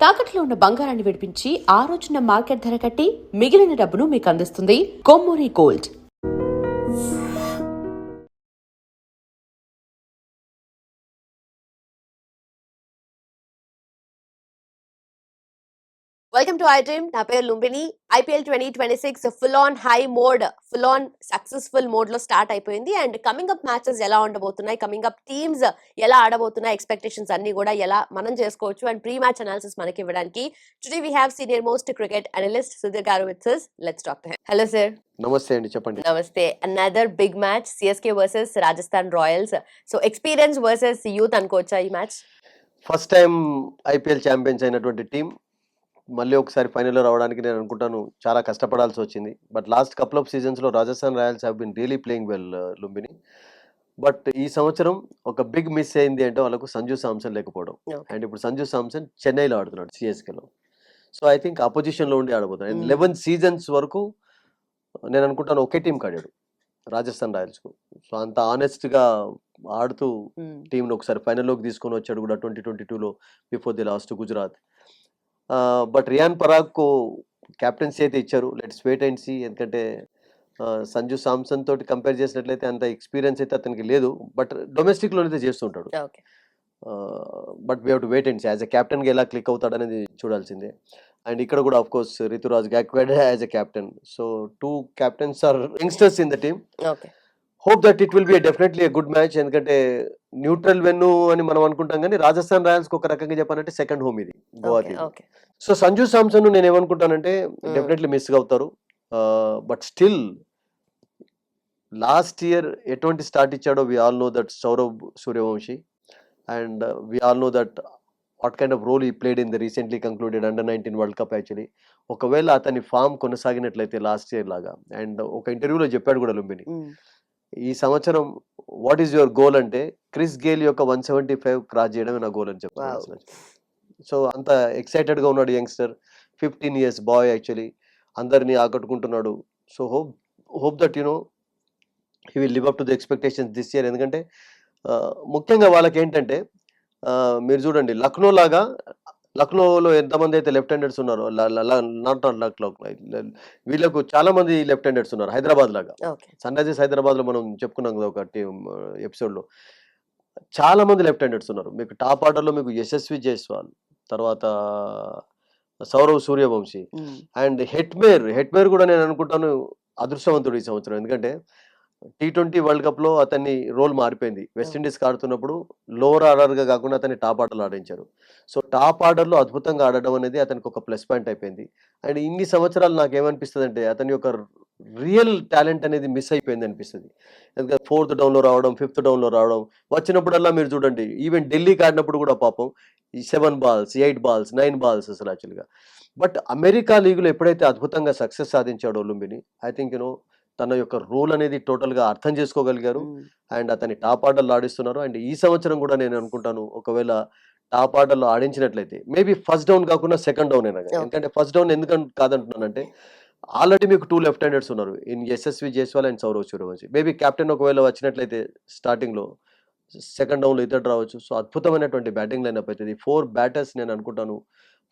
తాకట్లో ఉన్న బంగారాన్ని విడిపించి ఆ రోజున మార్కెట్ ధర కట్టి మిగిలిన డబ్బును మీకు అందిస్తుంది Kommuri gold. Welcome to I dream. నా పేరు Lumbini. IPL 2026 full on high mode, full on successful mode లో స్టార్ట్ అయిపోయింది. అండ్ కమింగ్ అప్ మ్యాచెస్ ఎలా ఉండబోతున్నాయి, కమింగ్ అప్ టీమ్స్ ఎలా ఆడబోతున్నాయి, ఎక్స్పెక్టేషన్స్ అన్ని కూడా ఎలా మనం చేసుకోవచ్చు అండ్ ప్రీ మ్యాచ్ అనాలిసిస్ మనకి ఇవ్వడానికి today we have senior most cricket analyst Sudheer garu with us. Let's talk to him. Hello sir. నమస్తే అండి, చెప్పండి. నమస్తే. Another big match, CSK versus Rajasthan Royals. So experience versus youth అనుకోవచ్చా ఈ match? First time IPL champions అయినటువంటి team మళ్ళీ ఒకసారి ఫైనల్లో రావడానికి నేను అనుకుంటాను చాలా కష్టపడాల్సి వచ్చింది. బట్ లాస్ట్ కపుల్ ఆఫ్ సీజన్స్లో Rajasthan Royals have been really playing well Lumbini. But ఈ సంవత్సరం ఒక బిగ్ మిస్ అయింది అంటే వాళ్ళకు సంజు సామ్సన్ లేకపోవడం. అండ్ ఇప్పుడు సంజు సామ్సన్ చెన్నైలో ఆడుతున్నాడు, సిఎస్కేలో. సో ఐ థింక్ అపోజిషన్లో ఉండి ఆడబోతున్నాడు. అండ్ 11 సీజన్స్ వరకు నేను అనుకుంటాను ఒకే టీంకి ఆడాడు, రాజస్థాన్ రాయల్స్కు. సో అంత ఆనెస్ట్గా ఆడుతూ టీంను ఒకసారి ఫైనల్లోకి తీసుకొని వచ్చాడు కూడా 2022లో, before the last Gujarat. But Riyan పరాగ్కు క్యాప్టెన్సీ అయితే ఇచ్చారు. Let's wait and see. ఎందుకంటే సంజు సామ్సన్ తోటి కంపేర్ చేసినట్లయితే అంత ఎక్స్పీరియన్స్ అయితే అతనికి లేదు. బట్ డొమెస్టిక్లోనైతే చేస్తుంటాడు. But we have to wait and see. As a క్యాప్టెన్గా ఎలా క్లిక్ అవుతాడు అనేది చూడాల్సిందే. అండ్ ఇక్కడ కూడా of course Ruturaj Gaikwad as a captain. So 2 captains are youngsters in the team. Hope that it will be definitely a good match. ఎందుకంటే neutral venue అని మనం అనుకుంటాం, కానీ రాజస్థాన్ రాయల్స్కి ఒక రకంగా చెప్పాలంటే సెకండ్ హోమ్ ఇది, గోవాకి. సో సంజు సామ్సన్ నేను ఏమనుకుంటానంటే డెఫినెట్లీ మిస్ అవుతారు. బట్ స్టిల్ లాస్ట్ ఇయర్ ఎటువంటి స్టార్ట్ ఇచ్చాడో we all know that Sourav Suryavanshi. And we all know that what kind of role he played in the recently concluded under nineteen world cup. Actually ఒకవేళ అతని form కొనసాగినట్లయితే last year లాగా, and ఒక ఇంటర్వ్యూలో చెప్పాడు కూడా లుంబిని, ఈ సంవత్సరం వాట్ ఈస్ యువర్ గోల్ అంటే క్రిస్ గేల్ యొక్క 175 క్రాస్ చేయడమే నా గోల్ అని చెప్తాను. సో అంత ఎక్సైటెడ్గా ఉన్నాడు యంగ్స్టర్, 15 years బాయ్. యాక్చువల్లీ అందరినీ ఆకట్టుకుంటున్నాడు. So hope that you know he will live up to the expectations this year. ఎందుకంటే ముఖ్యంగా వాళ్ళకి ఏంటంటే మీరు చూడండి, లక్నోలో ఎంతమంది అయితే లెఫ్ట్ హ్యాండర్స్ ఉన్నారో, నాట్ లక్నో, వీళ్ళకు చాలా మంది లెఫ్ట్ హ్యాండర్స్ ఉన్నారు. హైదరాబాద్ లాగా, సన్ రైజర్స్ హైదరాబాద్లో మనం చెప్పుకున్నాం కదా ఒక ఎపిసోడ్లో, చాలా మంది లెఫ్ట్ హ్యాండర్స్ ఉన్నారు. మీకు టాప్ ఆర్డర్లో మీకు యశస్వి జైస్వాల్, తర్వాత సౌరవ్ సూర్యవంశీ, అండ్ హెట్మేర్ కూడా నేను అనుకుంటాను అదృష్టవంతుడు ఈ సంవత్సరం. ఎందుకంటే T20 వరల్డ్ కప్లో అతన్ని రోల్ మారిపోయింది. వెస్టిండీస్కి ఆడుతున్నప్పుడు లోవర్ ఆర్డర్గా కాకుండా అతన్ని టాప్ ఆర్డర్లో ఆడించారు. సో టాప్ ఆర్డర్లో అద్భుతంగా ఆడడం అనేది అతనికి ఒక ప్లస్ పాయింట్ అయిపోయింది. అండ్ ఇన్ని సంవత్సరాలు నాకేమనిపిస్తుంది అంటే అతని యొక్క రియల్ టాలెంట్ అనేది మిస్ అయిపోయింది అనిపిస్తుంది. ఎందుకంటే 4th డౌన్లో రావడం, 5th డౌన్లో రావడం, వచ్చినప్పుడల్లా మీరు చూడండి, ఈవెన్ ఢిల్లీకి ఆడినప్పుడు కూడా పాపం 7 balls, 8 balls, 9 balls అసలు యాక్చువల్గా. బట్ అమెరికా లీగులో ఎప్పుడైతే అద్భుతంగా సక్సెస్ సాధించాడో లుంబిని, ఐ థింక్ తన యొక్క రోల్ అనేది టోటల్గా అర్థం చేసుకోగలిగారు. అండ్ అతని టాప్ ఆర్డర్లో ఆడిస్తున్నారు. అండ్ ఈ సంవత్సరం కూడా నేను అనుకుంటాను ఒకవేళ టాప్ ఆర్డర్లో ఆడించినట్లయితే మేబీ ఫస్ట్ డౌన్ కాకుండా సెకండ్ డౌన్ అయినా. ఎందుకంటే ఫస్ట్ డౌన్ ఎందుకంటే కాదంటున్నానంటే ఆల్రెడీ మీకు 2 లెఫ్ట్ హ్యాండర్స్ ఉన్నారు in Yashasvi Jaiswal and Saurav Suryavanshi. Maybe captain ఒకవేళ వచ్చినట్లయితే స్టార్టింగ్లో సెకండ్ డౌన్లో ఇద్దరు రావచ్చు. సో అద్భుతమైనటువంటి బ్యాటింగ్ లైనప్ అవుతుంది. 4 batters నేను అనుకుంటాను,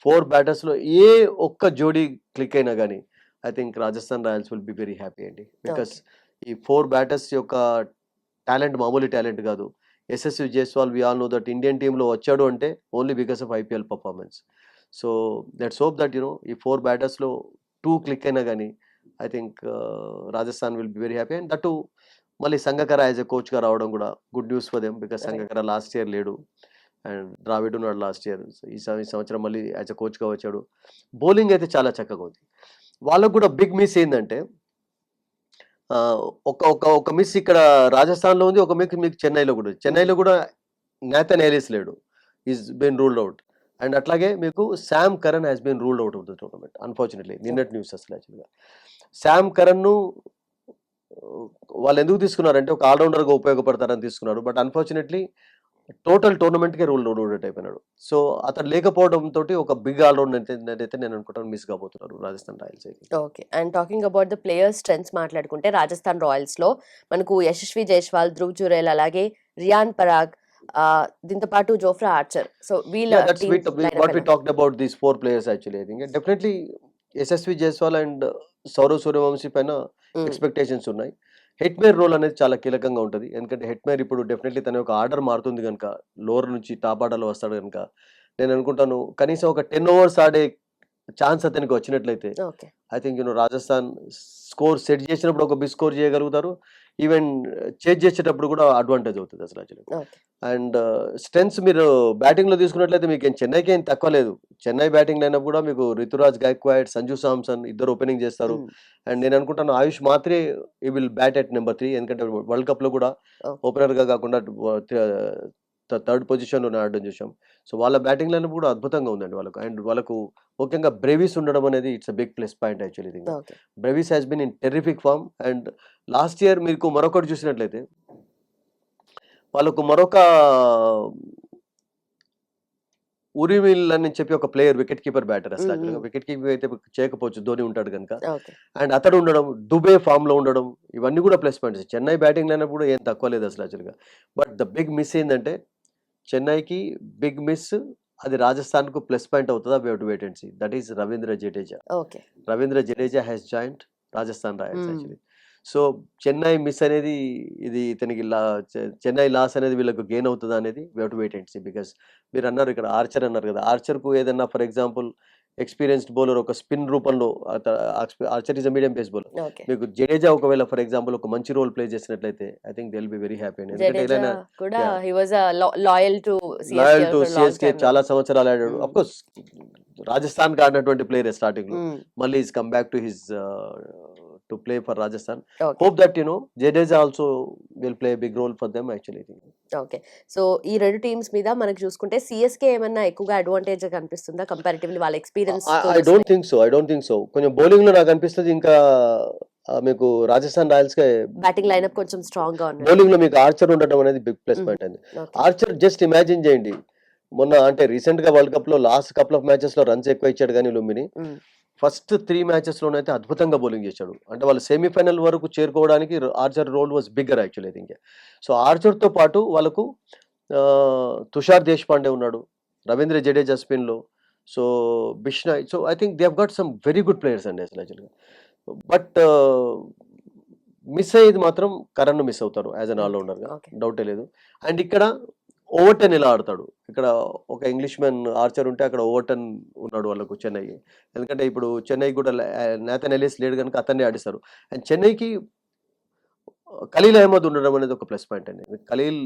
4 battersలో ఏ ఒక్క జోడీ క్లిక్ అయినా కానీ I think Rajasthan Royals will be very happy అండి. బికాస్ ఈ 4 batters యొక్క టాలెంట్ మామూలు టాలెంట్ కాదు. Yashasvi Jaiswal we all know that Indian టీంలో వచ్చాడు అంటే only because of IPL performance. So let's hope that ఈ 4 batters లో 2 క్లిక్ అయినా కానీ I think Rajasthan will be very happy. And that మళ్ళీ సంగకర యాజ్ ఎ కోచ్గా రావడం కూడా good news for them. Because Sangakkara last year లేడు అండ్ ద్రావిడ్ ఉన్నాడు లాస్ట్ ఇయర్. ఈ సంవత్సరం మళ్ళీ యాజ్ ఎ కోచ్గా వచ్చాడు. బౌలింగ్ అయితే చాలా చక్కగా ఉంది. వాళ్ళకు కూడా బిగ్ మిస్ ఏంటంటే ఒక మిస్ ఇక్కడ రాజస్థాన్లో ఉంది, ఒక మిస్ మీకు చెన్నైలో కూడా. చెన్నైలో కూడా నాథన్ ఎలిస్ లేడు, is been ruled out. And అట్లాగే మీకు Sam Curran has been ruled out of the tournament unfortunately. నిన్నటి న్యూస్ అసలు యాక్చువల్గా శామ్ కరన్ను వాళ్ళు ఎందుకు తీసుకున్నారంటే ఒక ఆల్రౌండర్గా ఉపయోగపడతారని తీసుకున్నారు. బట్ అన్ఫార్చునేట్లీ టోటల్ టోర్నమెంట్కే రూల్డ్ అవుట్ అయిపోయినాడు. సో అతను లేకపోవడంతో ఒక బిగ్ ఆల్రౌండ్ అయితే నేను అనుకుంటాను మిస్ కాబోతున్నారు Rajasthan Royals. Okay. And talking about the players strengths మాట్లాడుకుంటే రాజస్థాన్ రాయల్స్ లో మనకు యశస్వి జైస్వాల్, ధ్రువ్ జురేల్, అలాగే రియాన్ పరాగ్, దీంతో పాటు జోఫ్రా ఆర్చర్. సో వీళ్ళ Yeah, that's team what we talked about these four players actually. I think definitely SSV Jaiswal and Saurav Suryavanshi పైన expectations ఉన్నాయి. Hetmyer role అనేది చాలా కీలకంగా ఉంటుంది. ఎందుకంటే హెట్మేర్ ఇప్పుడు డెఫినెట్లీ తన యొక్క ఆర్డర్ మారుతుంది కనుక, లోవర్ నుంచి టాప్ ఆర్డర్లో వస్తాడు కనుక నేను అనుకుంటాను కనీసం ఒక 10 ఓవర్స్ ఆడే ఛాన్స్ అతనికి వచ్చినట్లయితే okay. I think Rajasthan score set చేసినప్పుడు ఒక బిగ్ స్కోర్ చేయగలుగుతారు. ఈవెన్ చేజ్ చేసేటప్పుడు కూడా అడ్వాంటేజ్ అవుతుంది అసలు యాక్చువల్లీ. ఓకే. అండ్ స్ట్రెంగ్స్ మీరు బ్యాటింగ్లో తీసుకున్నట్లయితే మీకు చెన్నైకి ఏం తక్కువ లేదు. చెన్నై బ్యాటింగ్ లైనప్ కూడా మీకు రితురాజ్ గైక్వాడ్, సంజు సామ్సన్ ఇద్దరు ఓపెనింగ్ చేస్తారు. అండ్ నేను అనుకుంటాను ఆయుష్ మాత్రే ఈ విల్ బ్యాట్ ఎట్ నెంబర్ 3. ఎందుకంటే వరల్డ్ కప్లో కూడా ఓపెనర్గా కాకుండా థర్డ్ పొజిషన్లో ఆడడం చూసాం. సో వాళ్ళ బ్యాటింగ్ లైనప్ కూడా అద్భుతంగా ఉందండి వాళ్ళకు. అండ్ వాళ్ళకు ముఖ్యంగా బ్రెవిస్ ఉండడం అనేది it's a big plus point actually. Okay. Brevis has been in terrific form. And last year మీకు మరొకటి చూసినట్లయితే వాళ్ళకు మరొక ఉరిమిల్ అని చెప్పి ఒక ప్లేయర్ వికెట్ కీపర్ బ్యాటర్ అసలు యాక్చువల్గా వికెట్ కీపింగ్ అయితే చేయకపోవచ్చు, ధోని ఉంటాడు కనుక. ఓకే. అండ్ అతడు ఉండడం, దుబే ఫామ్ లో ఉండడం, ఇవన్నీ కూడా plus points. Chennai batting lineup కూడా ఏం తక్కువ లేదు అసలు యాక్చువల్గా. బట్ ద బిగ్ మిస్ ఏంటంటే చెన్నైకి బిగ్ మిస్, అది రాజస్థాన్ కు ప్లస్ పాయింట్ అవుతుందా? We have to wait and see. That is Ravindra Jadeja. Okay. Ravindra Jadeja has joined Rajasthan Royals actually. So Chennai miss అనేది ఇది ఇతనికి చెన్నై లాస్ అనేది వీళ్ళకు గెయిన్ అవుతుందా అనేది we have to wait and see. Because మీరు అన్నారు ఇక్కడ ఆర్చర్ అన్నారు కదా, ఆర్చర్కు ఏదన్నా ఫర్ ఎగ్జాంపుల్ ఎక్స్పీరియన్స్డ్ బౌలర్ ఒక స్పిన్ రూపంలో, Archer is a medium pace bowler, okay. మీకు జడేజా ఒకవేళ ఫర్ ఎగ్జాంపుల్ ఒక మంచి రోల్ ప్లే చేసినట్లయితే I think they will be very happy. Jadeja కూడా he was a loyal to loyal to for long CSK time చాలా now. సంవత్సరాలు ఆడాడు. అఫ్ కోర్స్ రాజస్థాన్ కి ఆడినటువంటి ప్లేయర్ స్టార్టింగ్ లో, మళ్ళీ is come back to his to play for Rajasthan. Okay. Hope that Jadeja also will play big role for them actually. Okay. So ఈ రెండు teams మీద మనకు చూసుకుంటే సిఎస్కే ఏమన్నా ఎక్కువగా అడ్వాంటేజ్ కనిపిస్తుందా కంపారిటివ్లీ వాళ్ళ experience? I don't think so. కొంచెం బౌలింగ్ లో నాకు అనిపిస్తుంది ఇంకా మీకు రాజస్థాన్ రాయల్స్ కే బ్యాటింగ్ లైనప్ కొంచెం స్ట్రాంగ్ గా ఉంది. బౌలింగ్ లో మీకు ఆర్చర్ ఉండటం అనేది బిగ్ ప్లస్ పాయింట్ అండి. ఆర్చర్ జస్ట్ ఇమాజిన్ చేయండి, మొన్న అంటే రీసెంట్ గా వరల్డ్ కప్ లో లాస్ట్ కపుల్ ఆఫ్ మ్యాచెస్ లో రన్స్ ఎక్కువ ఇచ్చాడు కానీ లుంబిని ఫస్ట్ 3 మ్యాచెస్ లోనైతే అద్భుతంగా బౌలింగ్ చేశాడు. అంటే వాళ్ళు సెమీఫైనల్ వరకు చేరుకోవడానికి Archer role was bigger actually I think. So Archer తో పాటు వాళ్ళకు తుషార్ దేశపాండే ఉన్నాడు, రవీంద్ర జడేజా స్పిన్ లో, so Bishnoi. So I think they have got some very good players అండి అసలు యాక్చువల్గా. బట్ మిస్ అయ్యేది మాత్రం కరణ్ మిస్ అవుతారు యాజ్ అన్ ఆల్రౌండర్ గా, డౌటే లేదు. అండ్ ఇక్కడ ఓవర్టన్ ఎలా ఆడతాడు, ఇక్కడ ఒక ఇంగ్లీష్ మ్యాన్ ఆర్చర్ ఉంటే అక్కడ ఓవర్టన్ ఉన్నాడు వాళ్ళకు చెన్నై. ఎందుకంటే ఇప్పుడు చెన్నై కూడా నేథన్ ఎలిస్ లేడు కనుక అతన్ని ఆడిస్తారు. అండ్ చెన్నైకి ఖలీల్ అహ్మద్ ఉండడం అనేది ఒక ప్లస్ పాయింట్ అండి. Khaleel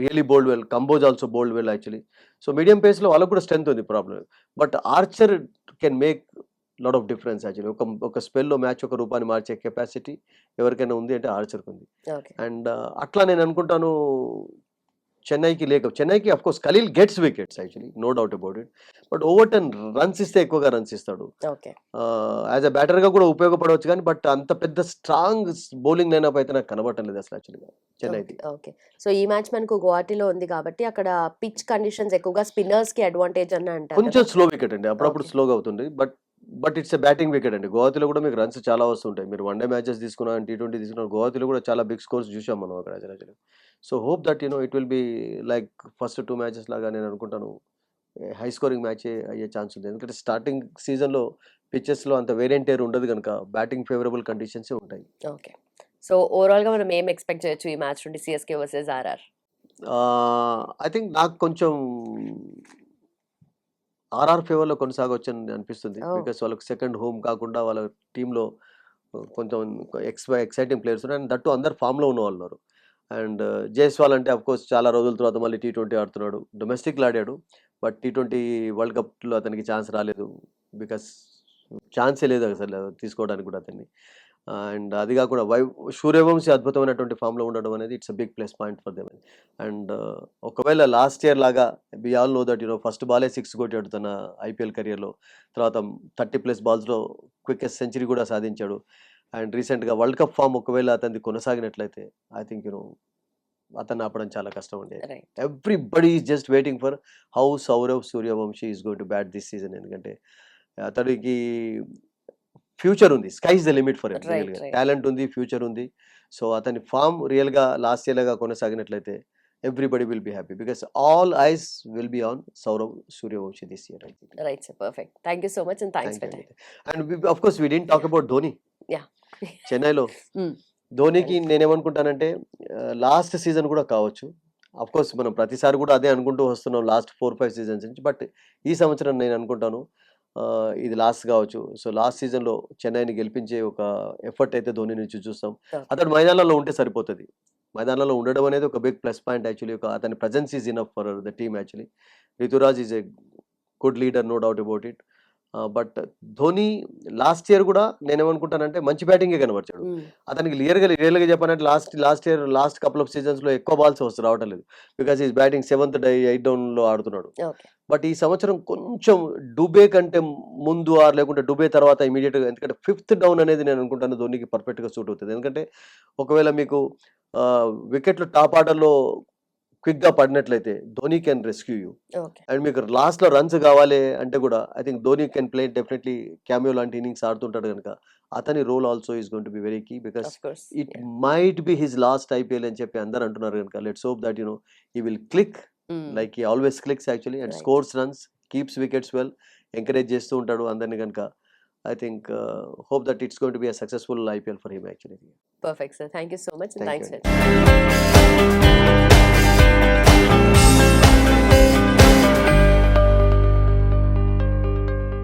really bowled well, Kamboj also bowled well actually. So medium pace లో వాళ్ళకు కూడా స్ట్రెంత్ ఉంది, problem. But Archer can make lot of difference actually. ఒక స్పెల్లో మ్యాచ్ ఒక రూపాన్ని మార్చే కెపాసిటీ ఎవరికైనా ఉంది అంటే ఆర్చర్కి ఉంది. అండ్ అట్లా నేను అనుకుంటాను చెన్నైకి of course Khaleel gets wickets actually, no doubt about it. But Overton runs ఇస్తే ఎక్కువగా రన్స్ ఇస్తాడు, యాజ్ అ బ్యాటర్ గా కూడా ఉపయోగపడవచ్చు కానీ బట్ అంత పెద్ద స్ట్రాంగ్ బౌలింగ్ లైనప్ అయితే నాకు కనబడటం లేదు అసలు యాక్చువల్గా చెన్నైకి. ఓకే. సో ఈ మ్యాచ్ మనకు గువాహటిలో ఉంది కాబట్టి అక్కడ పిచ్ కండిషన్స్ ఎక్కువగా స్పిన్నర్స్ కి అడ్వాంటేజ్ అని అంటారు. కొంచెం స్లో వికెట్ అండి, అప్పుడప్పుడు స్లోగా అవుతుంది. But it's a batting wicket అండి. గువాహతిలో కూడా మీకు రన్స్ చాలా వస్తుంటాయి. మీరు వన్డే మ్యాచెస్ తీసుకున్నా, T20 తీసుకున్నా, గువాహతిలో కూడా చాలా బిగ్ స్కోర్స్ చూసాం మనం అక్కడ actually. So hope that it will be like first 2 matches లాగా నేను అనుకుంటాను హై స్కోరింగ్ మ్యాచ్ అయ్యే ఛాన్స్ ఉంది. ఎందుకంటే స్టార్టింగ్ సీజన్ లో పిచెస్ లో అంత వేరియంట్ ఎయిర్ ఉండదు కనుక బ్యాటింగ్ ఫేవరబుల్ కండిషన్స్ ఉంటాయి. ఓకే. సో ఓవరాల్ గా మనం ఏం ఎక్స్పెక్ట్ చేయొచ్చు ఈ మ్యాచ్ నుండి CSK versus RR? I think నాకు కొంచెం ఆర్ఆర్ ఫేవర్ లో కొనసాగొచ్చని అనిపిస్తుంది. బికాస్ వాళ్ళకి సెకండ్ హోమ్ కాకుండా వాళ్ళ టీంలో కొంచెం ఎక్సైటింగ్ ప్లేయర్స్ ఉన్నాయి. అండ్ దట్టు అందరు ఫామ్ లో ఉన్న వాళ్ళు ఉన్నారు. అండ్ జైస్వాల్ అంటే అఫ్ కోర్స్ చాలా రోజుల తర్వాత మళ్ళీ T20 ఆడుతున్నాడు. డొమెస్టిక్లో ఆడాడు, బట్ T20 వరల్డ్ కప్లో అతనికి ఛాన్స్ రాలేదు. బికాస్ ఛాన్సే లేదు అసలు తీసుకోవడానికి కూడా అతన్ని. అండ్ అది కాకుండా సూర్యవంశీ అద్భుతమైనటువంటి ఫామ్లో ఉండడం అనేది it's a big plus point for them. And ఒకవేళ లాస్ట్ ఇయర్ లాగా we all know that first బాలే 6 కొట్టాడు తన ఐపీఎల్ కెరియర్లో, తర్వాత 30+ బాల్స్లో క్వికెస్ట్ సెంచరీ కూడా సాధించాడు. అండ్ రీసెంట్గా వరల్డ్ కప్ ఫామ్ ఒకవేళ అతనిది కొనసాగినట్లయితే ఐ థింక్ అతన్ని ఆపడం చాలా కష్టం అండి. Everybody is just waiting for how Saurav Suryavanshi is going to bat this season. ఎందుకంటే అతడికి ఫ్యూచర్ ఉంది, sky's the limit for him. రియల్గా టాలెంట్ ఉంది, ఫ్యూచర్ ఉంది. సో అతని ఫామ్ రియల్గా లాస్ట్ ఇయర్ లాగా కొనసాగినట్లయితే everybody will be happy because all eyes will be on Saurav Suryavanshi this year, I think. Right, sir. Perfect. Thank you so much and thanks Thank for you, time. Anita. And of course, we didn't talk about Dhoni. Yeah. చెన్నైలో Mm. ధోనికి నేనేమనుకుంటానంటే last season కూడా కావచ్చు. Of course మనం ప్రతిసారి కూడా అదే అనుకుంటూ వస్తున్నాం last 4-5 seasons నుంచి. బట్ ఈ సంవత్సరం నేను అనుకుంటాను ఇది లాస్ట్ కావచ్చు. సో లాస్ట్ సీజన్‌లో చెన్నైని గెలిపించే ఒక ఎఫర్ట్ అయితే ధోని నుంచి చూస్తాం. Okay. అతను మైదానాల్లో ఉంటే సరిపోతది. మైదానాల్లో ఉండడం అనేది ఒక బిగ్ ప్లస్ పాయింట్ యాక్చువల్లీ. అతని presence is enough for the team actually. Ruturaj is a good leader, no doubt about it. But Dhoni last year కూడా నేనేమనుకుంటానంటే మంచి బ్యాటింగే కనబరిచాడు. Mm. అతనికి రియల్‌గా చెప్పాలంటే last year last couple of సీజన్స్‌లో ఎక్కువ బాల్స్ రావటం లేదు. బికాజ్ ఈస్ బ్యాటింగ్ 7th 8 డౌన్‌లో ఆడుతున్నాడు. Okay. బట్ ఈ సంవత్సరం కొంచెం డుబే కంటే ముందు లేకుంటే డుబే తర్వాత ఇమీడియట్‌గా, ఎందుకంటే 5th డౌన్ అనేది నేను అనుకుంటాను ధోనికి పర్ఫెక్ట్‌గా సూట్ అవుతది. ఎందుకంటే ఒకవేళ మీకు వికెట్లు టాప్ ఆర్డర్‌లో క్విక్‌గా పడినట్లయితే Dhoni can rescue you. Okay. And మీకు లాస్ట్‌లో రన్స్ కావాలి అంటే కూడా I think Dhoni can play definitely cameo లాంటి ఇన్నింగ్స్ ఆడుతుంటాడు గనుక అతని role also is going to be very key because Of course. It might be his last IPL అని చెప్పి అందరూ అంటున్నారు గనుక let's hope that he will click Mm. Like he always clicks actually and Right. Scores runs, keeps wickets well, encourage చేస్తూ ఉంటాడు అందరిని గనుక I think hope that it's going to B a successful IPL for him actually. Perfect, sir. Thank you so much and Thank thanks you, for